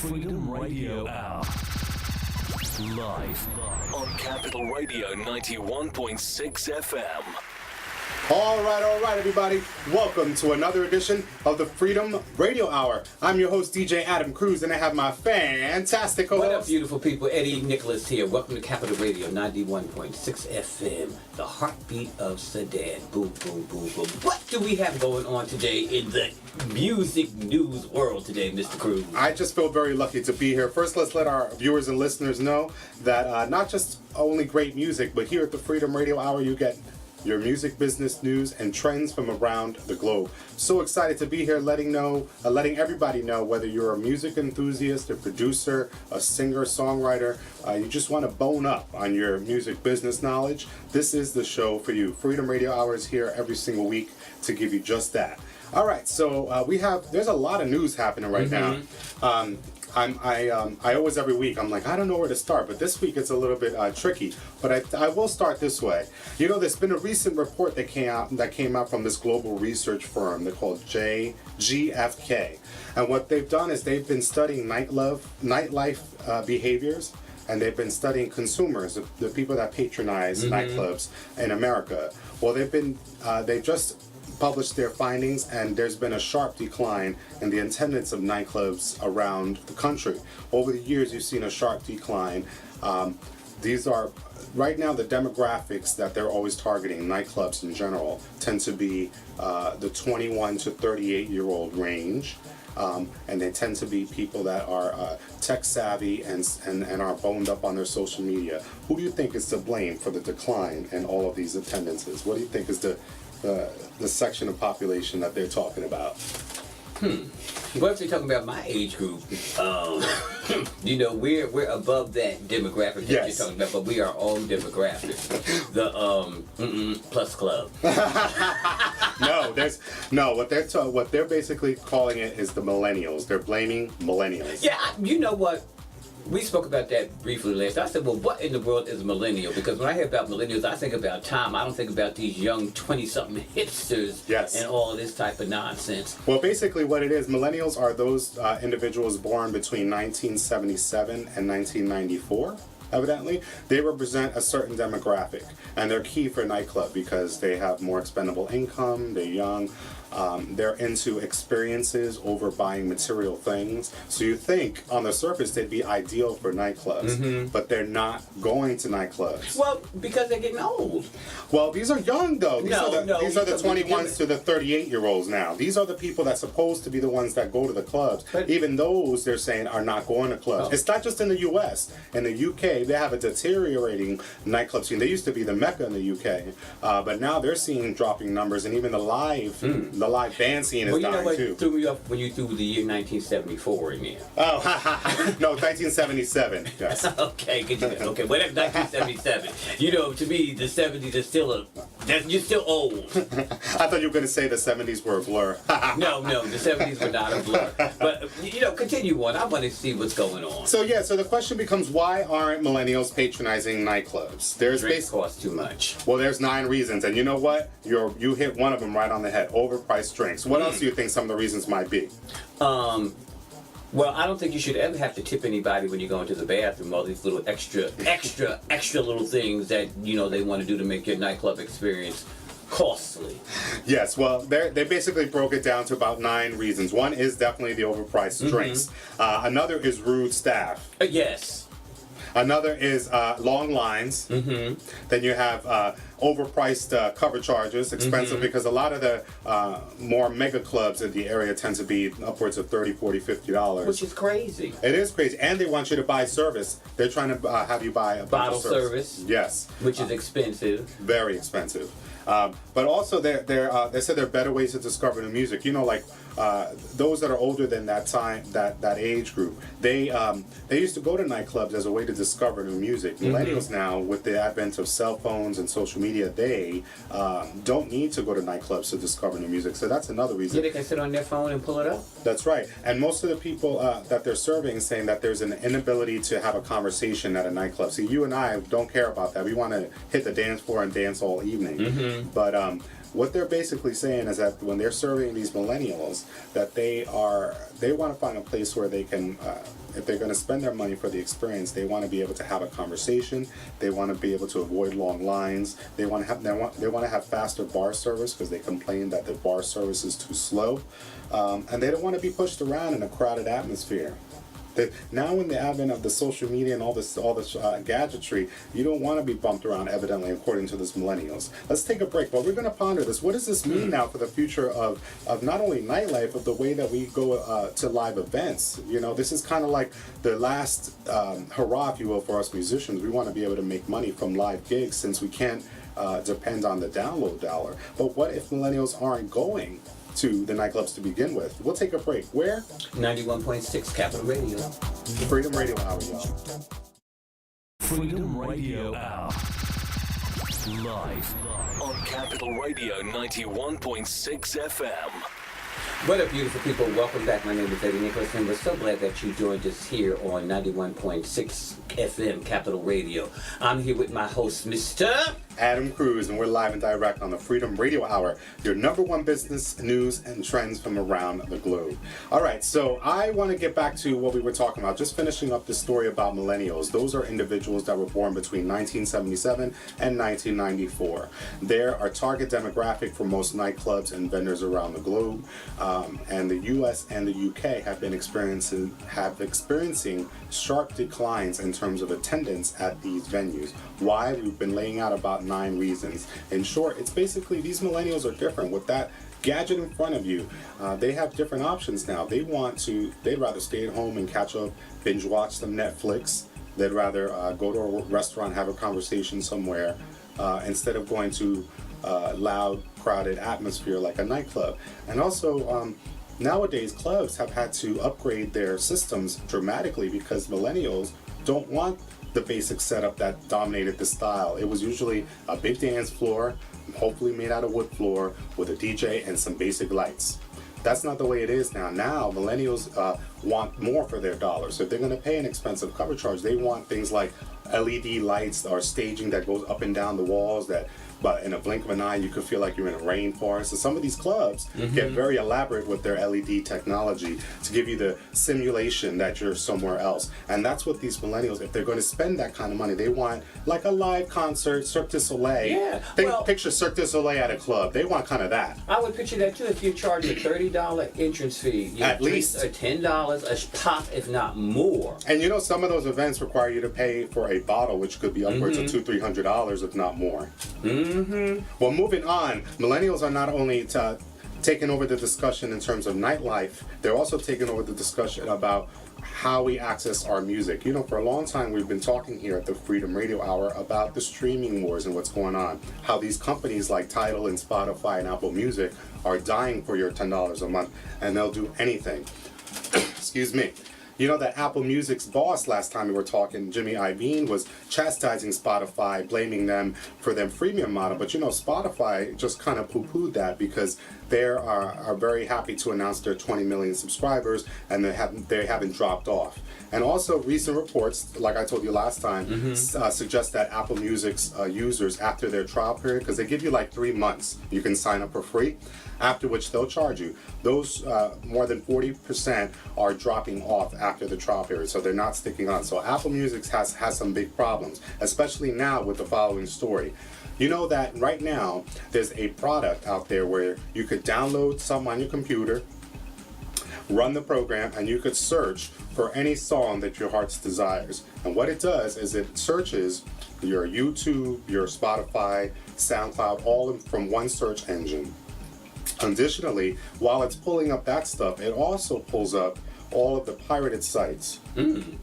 Freedom Radio Hour. Live on Capital Radio 91.6 FM. All right, everybody. Welcome to another edition of the Freedom Radio Hour. I'm your host, DJ Adam Cruz, and I have my fantastic co-host. What up, beautiful people? Eddie Nicholas here. Welcome to Capital Radio 91.6 FM, the Heartbeat of Sudan. Boom, boom, boom, boom. What do we have going on today in the music news world today, Mr. Cruz? I just feel very lucky to be here. First, let's let our viewers and listeners know that not just only great music, but here at the Freedom Radio Hour, you get your music business news and trends from around the globe. So excited to be here, letting everybody know whether you're a music enthusiast, a producer, a singer, songwriter, you just want to bone up on your music business knowledge. This is the show for you. Freedom Radio Hour is here every single week to give you just that. All right, so there's a lot of news happening right now. I always every week I'm like, I don't know where to start, but this week it's a little bit tricky. But I will start this way. You know, there's been a recent report that came out from this global research firm. They're called GFK, and what they've done is they've been studying nightlife behaviors, and they've been studying consumers, the people that patronize nightclubs in America. Well, they've just published their findings, and there's been a sharp decline in the attendance of nightclubs around the country. Over the years, you've seen a sharp decline. These are, right now, the demographics that they're always targeting, nightclubs in general, tend to be the 21 to 38-year-old range. And they tend to be people that are tech savvy and are boned up on their social media. Who do you think is to blame for the decline in all of these attendances? What do you think is the section of population that they're talking about? Well, if you're talking about my age group, you know, we're above that demographic that you're talking about, but we are our own demographic. The plus club. What they're basically calling it is the millennials. They're blaming millennials. Yeah, you know what? We spoke about that briefly last. I said, well, what in the world is a millennial? Because when I hear about millennials, I think about time. I don't think about these young 20-something hipsters and all this type of nonsense. Well, basically what it is, millennials are those individuals born between 1977 and 1994. Evidently, they represent a certain demographic, and they're key for nightclub because they have more expendable income, they're young, they're into experiences over buying material things. So you think on the surface they'd be ideal for nightclubs, but they're not going to nightclubs. Well, because they're getting old. Well, these are young though. These are the 21s to the 38-year-olds now. These are the people that's supposed to be the ones that go to the clubs. But even those, they're saying, are not going to clubs. It's not just in the U.S. In the UK, they have a deteriorating nightclub scene. They used to be the Mecca in the UK, but now they're seeing dropping numbers, and even the live band scene is dying too. Well, you know what threw me up when you threw the year 1974 in there? Oh, no, 1977. Yes. Okay, okay. Well, that's 1977. You know, to me, the 70s are still you're still old. I thought you were going to say the 70s were a blur. No, the 70s were not a blur. But, you know, continue on. I want to see what's going on. So the question becomes, why aren't millennials patronizing nightclubs? Drinks cost too much. Well, there's 9 reasons. And you know what? You hit one of them right on the head. Overpriced drinks. What else do you think some of the reasons might be? Well, I don't think you should ever have to tip anybody when you go into the bathroom. All these little extra little things that, you know, they want to do to make your nightclub experience costly. Yes, well, they basically broke it down to about 9 reasons. One is definitely the overpriced drinks. Another is rude staff. Yes. Another is long lines. Then you have overpriced cover charges, expensive because a lot of the more mega clubs in the area tend to be upwards of $30, $40, $50. Which is crazy. It is crazy. And they want you to buy service. They're trying to have you buy a bottle service. Yes. Which is expensive. Very expensive. But also, they said there are better ways to discover new music. You know, like those that are older than that time, that age group, they used to go to nightclubs as a way to discover new music. Millennials now, with the advent of cell phones and social media, they don't need to go to nightclubs to discover new music. So that's another reason. Yeah, they can sit on their phone and pull it up. That's right. And most of the people that they're surveying saying that there's an inability to have a conversation at a nightclub. See, you and I don't care about that. We want to hit the dance floor and dance all evening. But what they're basically saying is that when they're surveying these millennials, that they want to find a place where they can, if they're going to spend their money for the experience, they want to be able to have a conversation. They want to be able to avoid long lines. They want to have faster bar service because they complain that the bar service is too slow, and they don't want to be pushed around in a crowded atmosphere. Now, in the advent of the social media and all this gadgetry, you don't want to be bumped around, evidently, according to this millennials. Let's take a break, but we're going to ponder this. What does this mean now for the future of not only nightlife, but the way that we go to live events? You know, this is kind of like the last hurrah, if you will, for us musicians. We want to be able to make money from live gigs since we can't depend on the download dollar. But what if millennials aren't going to the nightclubs to begin with? We'll take a break. Where? 91.6 Capital Radio. Freedom Radio Hour, y'all. Freedom Radio Hour. Live on Capital Radio 91.6 FM. What up, beautiful people? Welcome back. My name is Eddie Nicholas, and we're so glad that you joined us here on 91.6 FM Capital Radio. I'm here with my host, Mr. Adam Cruz, and we're live and direct on the Freedom Radio Hour, your number one business news and trends from around the globe. All right, so I want to get back to what we were talking about, just finishing up the story about millennials. Those are individuals that were born between 1977 and 1994. They're our target demographic for most nightclubs and vendors around the globe, and the U.S. and the U.K. have experiencing sharp declines in terms of attendance at these venues. Why? We've been laying out about 9 reasons. In short, it's basically these millennials are different. With that gadget in front of you, they have different options now. They'd rather stay at home and catch up, binge watch some Netflix. They'd rather go to a restaurant, have a conversation somewhere, instead of going to loud, crowded atmosphere like a nightclub. And also, nowadays, clubs have had to upgrade their systems dramatically because millennials don't want the basic setup that dominated the style. It was usually a big dance floor, hopefully made out of wood floor, with a DJ and some basic lights. That's not the way it is now. Now, millennials want more for their dollars. So if they're going to pay an expensive cover charge, they want things like LED lights or staging that goes up and down the walls but in a blink of an eye, you could feel like you're in a rainforest. So some of these clubs get very elaborate with their LED technology to give you the simulation that you're somewhere else. And that's what these millennials, if they're going to spend that kind of money, they want like a live concert, Cirque du Soleil. Yeah. Picture Cirque du Soleil at a club. They want kind of that. I would picture that too if you charge a $30 entrance fee. At least. Or $10 a pop, if not more. And you know, some of those events require you to pay for a bottle, which could be upwards of $200-300, if not more. Well, moving on, millennials are not only taking over the discussion in terms of nightlife, they're also taking over the discussion about how we access our music. You know, for a long time we've been talking here at the Freedom Radio Hour about the streaming wars and what's going on. How these companies like Tidal and Spotify and Apple Music are dying for your $10 a month, and they'll do anything. Excuse me. You know that Apple Music's boss, last time we were talking, Jimmy Iovine, was chastising Spotify, blaming them for their freemium model. But you know, Spotify just kind of poo-pooed that because they are very happy to announce their 20 million subscribers, and they haven't dropped off. And also, recent reports, like I told you last time, suggest that Apple Music's users, after their trial period, because they give you like 3 months, you can sign up for free, after which they'll charge you. Those more than 40% are dropping off after the trial period, so they're not sticking on. So Apple Music has some big problems, especially now with the following story. You know that right now there's a product out there where you could download something on your computer, run the program, and you could search for any song that your heart's desires. And what it does is it searches your YouTube, your Spotify, SoundCloud, all from one search engine. Additionally, while it's pulling up that stuff, it also pulls up all of the pirated sites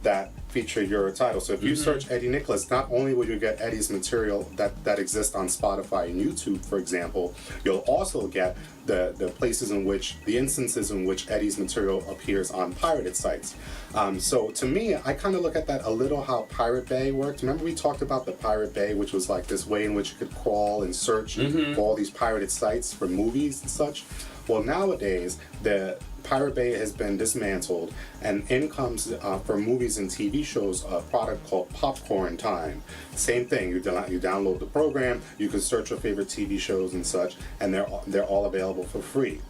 that feature your title. So if you search Eddie Nicholas, not only will you get Eddie's material that exists on Spotify and YouTube, for example, you'll also get the places in which, the instances in which Eddie's material appears on pirated sites. So to me, I kind of look at that a little how Pirate Bay worked. Remember we talked about the Pirate Bay, which was like this way in which you could crawl and search for all these pirated sites for movies and such? Well, nowadays, Pirate Bay has been dismantled, and in comes for movies and TV shows a product called Popcorn Time. Same thing. You download the program. You can search your favorite TV shows and such, and they're all available for free.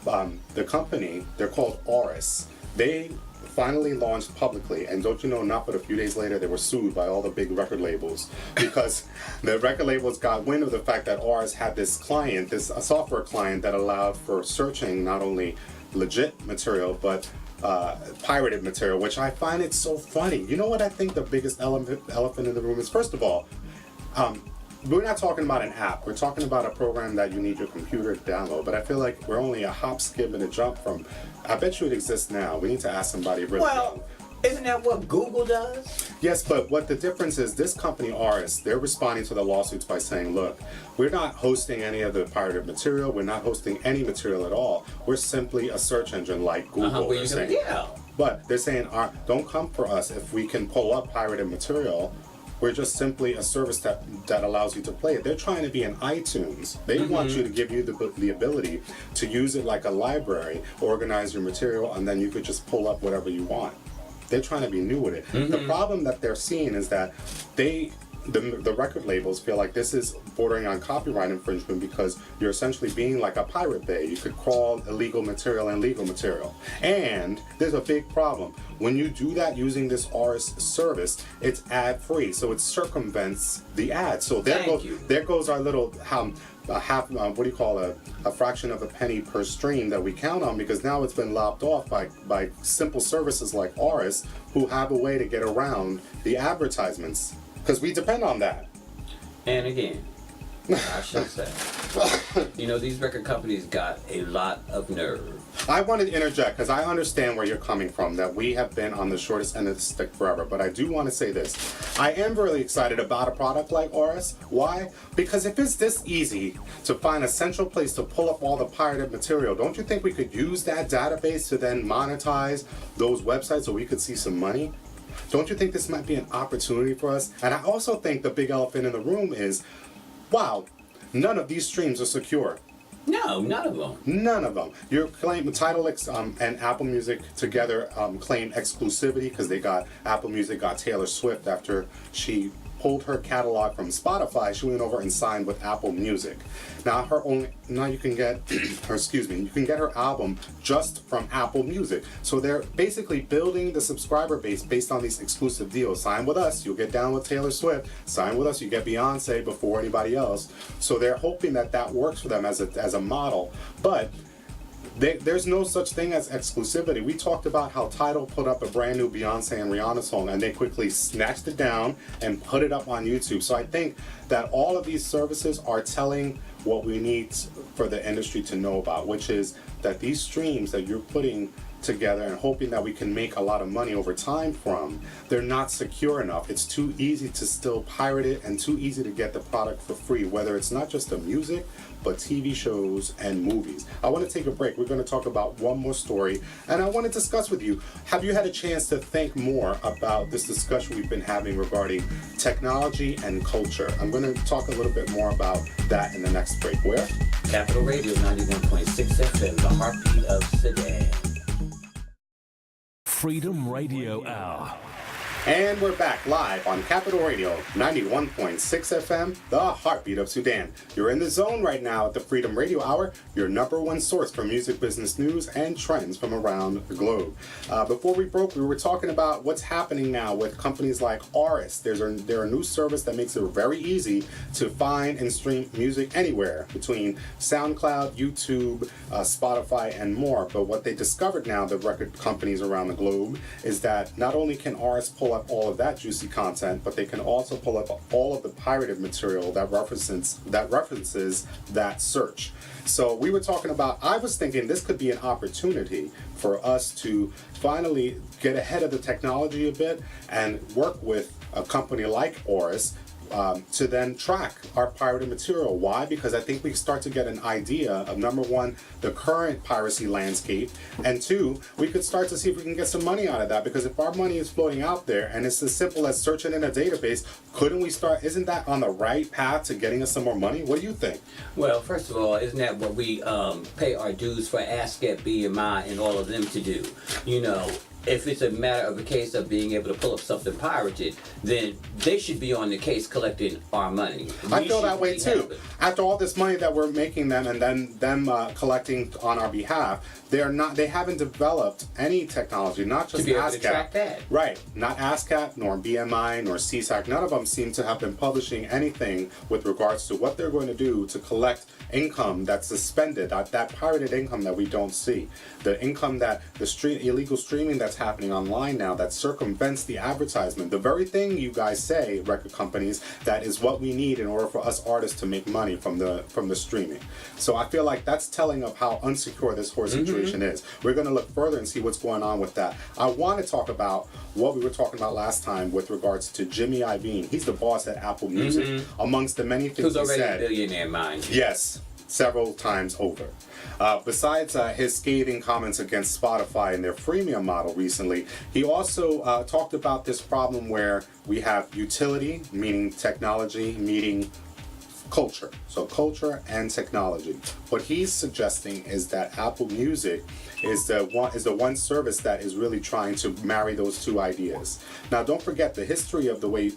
The company, they're called Oris. They finally launched publicly, and don't you know, not but a few days later, they were sued by all the big record labels because the record labels got wind of the fact that Oris had this client, a software client that allowed for searching not only legit material but pirated material, which I find it so funny. You know what I think the biggest elephant in the room is? First of all, we're not talking about an app. We're talking about a program that you need your computer to download. But I feel like we're only a hop, skip, and a jump from. I bet you it exists now. We need to ask somebody really. Well, isn't that what Google does? Yes, but what the difference is, this company, Oris, they're responding to the lawsuits by saying, look, we're not hosting any of the pirated material. We're not hosting any material at all. We're simply a search engine like Google. They're saying. Yeah. But they're saying, don't come for us if we can pull up pirated material. We're just simply a service that allows you to play it. They're trying to be an iTunes. They want you to give you the ability to use it like a library, organize your material, and then you could just pull up whatever you want. They're trying to be new with it. The problem that they're seeing is that the record labels feel like this is bordering on copyright infringement because you're essentially being like a Pirate Bay. You could crawl illegal material and legal material. And there's a big problem. When you do that using this Oris service, it's ad-free, so it circumvents the ad. So there goes our little a fraction of a penny per stream that we count on, because now it's been lopped off by simple services like Oris, who have a way to get around the advertisements. Because we depend on that. And again, I should say, these record companies got a lot of nerve. I wanted to interject because I understand where you're coming from, that we have been on the shortest end of the stick forever. But I do want to say this. I am really excited about a product like Oris. Why? Because if it's this easy to find a central place to pull up all the pirated material, don't you think we could use that database to then monetize those websites so we could see some money? Don't you think this might be an opportunity for us? And I also think the big elephant in the room is, wow, none of these streams are secure. No, none of them. None of them. Your claim, Tidal and Apple Music together claim exclusivity because Apple Music got Taylor Swift after she pulled her catalog from Spotify. She went over and signed with Apple Music. Now you can get her album just from Apple Music. So they're basically building the subscriber base based on these exclusive deals. Sign with us, you'll get down with Taylor Swift. Sign with us, you get Beyonce before anybody else. So they're hoping that works for them as a model. But there's no such thing as exclusivity. We talked about how Tidal put up a brand new Beyonce and Rihanna song and they quickly snatched it down and put it up on YouTube. So I think that all of these services are telling what we need for the industry to know about, which is that these streams that you're putting together and hoping that we can make a lot of money over time from, they're not secure enough. It's too easy to still pirate it and too easy to get the product for free, whether it's not just the music, but TV shows and movies. I want to take a break. We're going to talk about one more story, and I want to discuss with you, have you had a chance to think more about this discussion we've been having regarding technology and culture? I'm going to talk a little bit more about that in the next break. Where? Capital Radio 91.6 FM, the Heartbeat of Sudan. Freedom Radio Hour. And we're back live on Capital Radio 91.6 FM, the Heartbeat of Sudan. You're in the zone right now at the Freedom Radio Hour, your number one source for music business news and trends from around the globe. Before we broke, we were talking about what's happening now with companies like Oris. They're a new service that makes it very easy to find and stream music anywhere between SoundCloud, YouTube, Spotify, and more. But what they discovered now, the record companies around the globe, is that not only can Oris pull up all of that juicy content, but they can also pull up all of the pirated material that references that search. So we were talking about, I was thinking this could be an opportunity for us to finally get ahead of the technology a bit and work with a company like Oris, to then track our pirated material. Why? Because I think we start to get an idea of, number one, the current piracy landscape, and two, we could start to see if we can get some money out of that. Because if our money is floating out there and it's as simple as searching in a database, couldn't we start? Isn't that on the right path to getting us some more money? What do you think? Well, first of all, isn't that what we pay our dues for ASCAP, BMI, and all of them to do? You know, if it's a matter of a case of being able to pull up something pirated, then they should be on the case collecting our money. I feel that way too. After all this money that we're making them and then them collecting on our behalf, they haven't developed any technology, not just to be able ASCAP. to track that. Right. Not ASCAP, nor BMI, nor CSAC. None of them seem to have been publishing anything with regards to what they're going to do to collect income that's suspended, that pirated income that we don't see. The income that illegal streaming that's happening online now that circumvents the advertisement. The very thing you guys say, record companies, that is what we need in order for us artists to make money from the streaming. So I feel like that's telling of how unsecure this whole situation is. We're going to look further and see what's going on with that. I want to talk about what we were talking about last time with regards to Jimmy Iovine. He's the boss at Apple Music. Amongst the many things Who's he already said. a billionaire, mind you. Yes, several times over. Besides his scathing comments against Spotify and their freemium model recently, he also talked about this problem where we have utility, meaning technology, meaning culture. So culture and technology. What he's suggesting is that Apple Music is the one service that is really trying to marry those two ideas. Now, don't forget the history of the way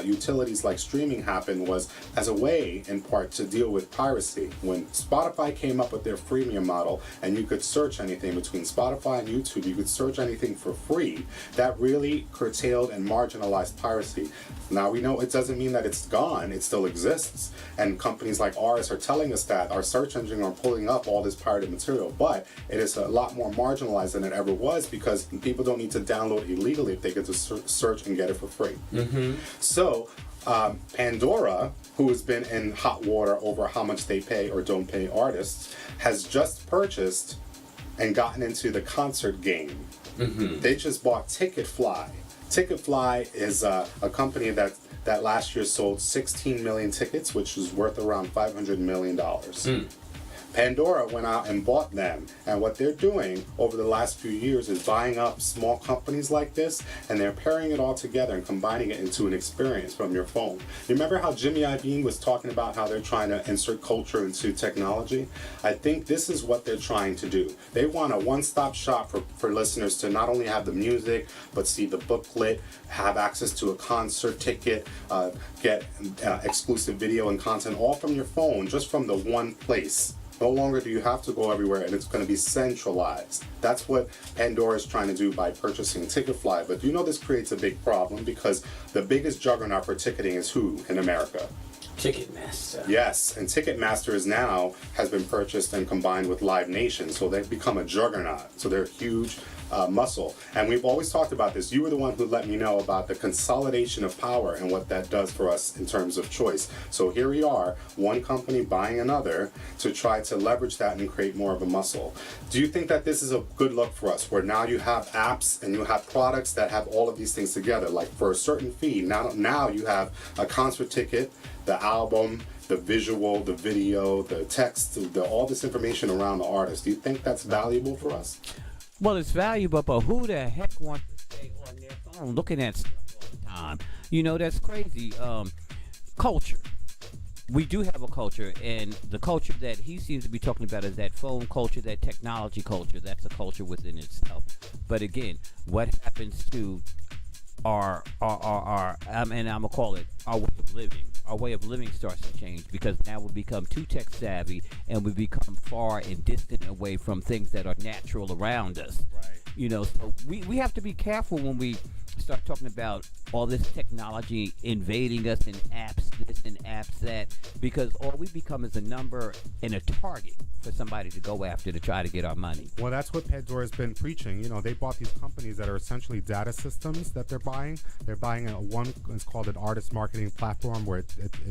utilities like streaming happened was as a way, in part, to deal with piracy. When Spotify came up with their freemium model, and you could search anything between Spotify and YouTube, you could search anything for free. That really curtailed and marginalized piracy. Now we know it doesn't mean that it's gone; it still exists. And companies like ours are telling us that our search engine are pulling up all this pirated material, but it is a lot more marginalized than it ever was because people don't need to download illegally if they get to search and get it for free. So Pandora, who has been in hot water over how much they pay or don't pay artists, has just purchased and gotten into the concert game. They just bought Ticketfly. Ticketfly is a company that last year sold 16 million tickets, which was worth around $500 million. Pandora went out and bought them, and what they're doing over the last few years is buying up small companies like this, and they're pairing it all together and combining it into an experience from your phone. You remember how Jimmy Iovine was talking about how they're trying to insert culture into technology? I think this is what they're trying to do. They want a one-stop shop for listeners to not only have the music, but see the booklet, have access to a concert ticket, get exclusive video and content all from your phone, just from the one place. No longer do you have to go everywhere, and it's going to be centralized. That's what Pandora is trying to do by purchasing Ticketfly. But you know this creates a big problem because the biggest juggernaut for ticketing is who in America? Ticketmaster. Yes, and Ticketmaster has been purchased and combined with Live Nation, so they've become a juggernaut. So they're huge muscle. And we've always talked about this. You were the one who let me know about the consolidation of power and what that does for us in terms of choice. So here we are, one company buying another to try to leverage that and create more of a muscle. Do you think that this is a good look for us, where now you have apps and you have products that have all of these things together, like for a certain fee, now you have a concert ticket, the album, the visual, the video, the text, all this information around the artist. Do you think that's valuable for us? Well, it's valuable, but who the heck wants to stay on their phone looking at stuff all the time? You know, that's crazy. Culture. We do have a culture, and the culture that he seems to be talking about is that phone culture, that technology culture. That's a culture within itself. But again, what happens to our and I'm gonna call it our way of living. Our way of living starts to change because now we become too tech savvy and we become far and distant away from things that are natural around us. Right. You know, so we have to be careful when we start talking about all this technology invading us and apps this and apps that, because all we become is a number and a target for somebody to go after to try to get our money. Well, that's what Pandora has been preaching. You know, they bought these companies that are essentially data systems that they're buying. They're buying one, it's called an artist marketing platform, where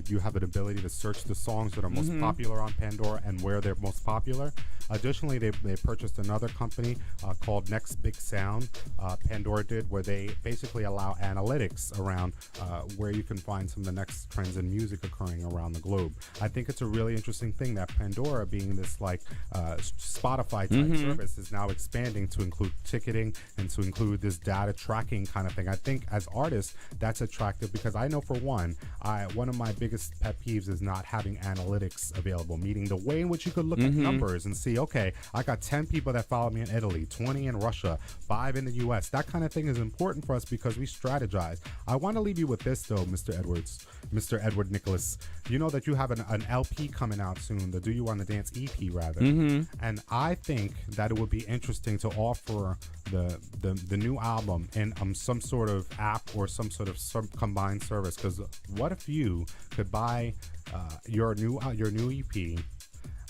you have an ability to search the songs that are most popular on Pandora and where they're most popular. Additionally, they purchased another company called Next Big Sound. Pandora did, where they basically allow analytics around where you can find some of the next trends in music occurring around the globe. I think it's a really interesting thing that Pandora, being this like Spotify type service, is now expanding to include ticketing and to include this data tracking kind of thing. I think as artists, that's attractive, because I know for one of my biggest pet peeves is not having analytics available, meaning the way in which you could look at numbers and see, okay, I got 10 people that follow me in Italy, 20 in Russia, 5 in the US. That kind of thing is important for us because we strategize. I want to leave you with this though, Mr. Edward Nicholas. You know that you have an LP coming out soon, the Do You Want to Dance EP rather. And I think that it would be interesting to offer the new album in some sort of app or some sort of combined service. Because what if you could buy your new EP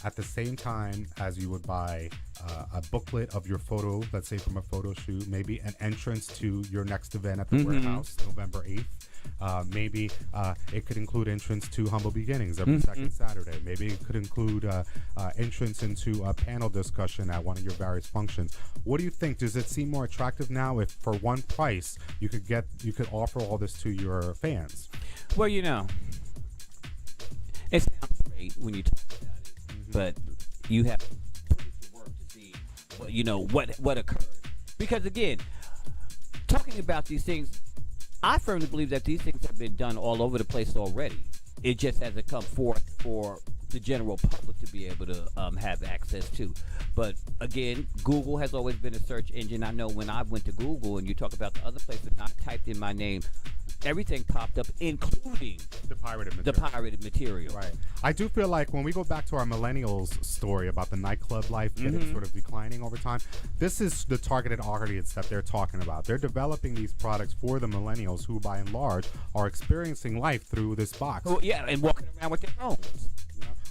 at the same time as you would buy a booklet of your photo, let's say from a photo shoot, maybe an entrance to your next event at the warehouse, November 8th. Maybe it could include entrance to Humble Beginnings every second Saturday. Maybe it could include entrance into a panel discussion at one of your various functions. What do you think? Does it seem more attractive now if for one price you could offer all this to your fans? Well, you know, it sounds great when you talk about it, but you have to put it to work to see, you know, what occurred. Because again, talking about these things, I firmly believe that these things have been done all over the place already. It just hasn't come forth for the general public to be able to have access to. But again, Google has always been a search engine. I know when I went to Google and you talk about the other places, and I typed in my name, everything popped up, including the pirated material. Right. I do feel like when we go back to our millennials story about the nightclub life getting sort of declining over time, this is the targeted audience that they're talking about. They're developing these products for the millennials who, by and large, are experiencing life through this box. Well, yeah, and walking around with their phones.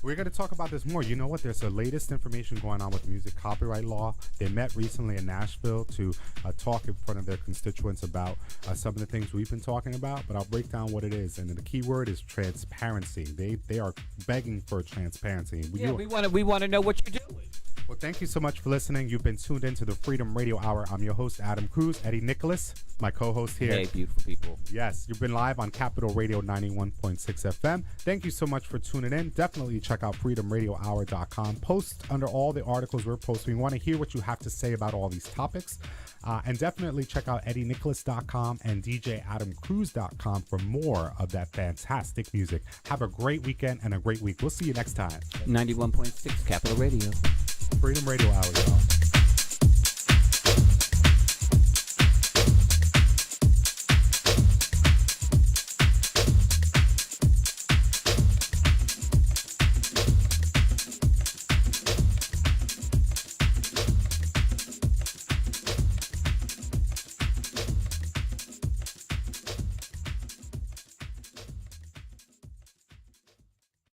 We're going to talk about this more. You know what? There's the latest information going on with music copyright law. They met recently in Nashville to talk in front of their constituents about some of the things we've been talking about, but I'll break down what it is. And the key word is transparency. They are begging for transparency. We want to know what you're doing. Well, thank you so much for listening. You've been tuned into the Freedom Radio Hour. I'm your host, Adam Cruz. Eddie Nicholas, my co-host here. Hey, beautiful people. Yes, you've been live on Capital Radio 91.6 FM. Thank you so much for tuning in. Definitely check out freedomradiohour.com. Post under all the articles we're posting. We want to hear what you have to say about all these topics. And definitely check out eddienicholas.com and djadamcruz.com for more of that fantastic music. Have a great weekend and a great week. We'll see you next time. 91.6 Capital Radio. Freedom Radio Hour, y'all.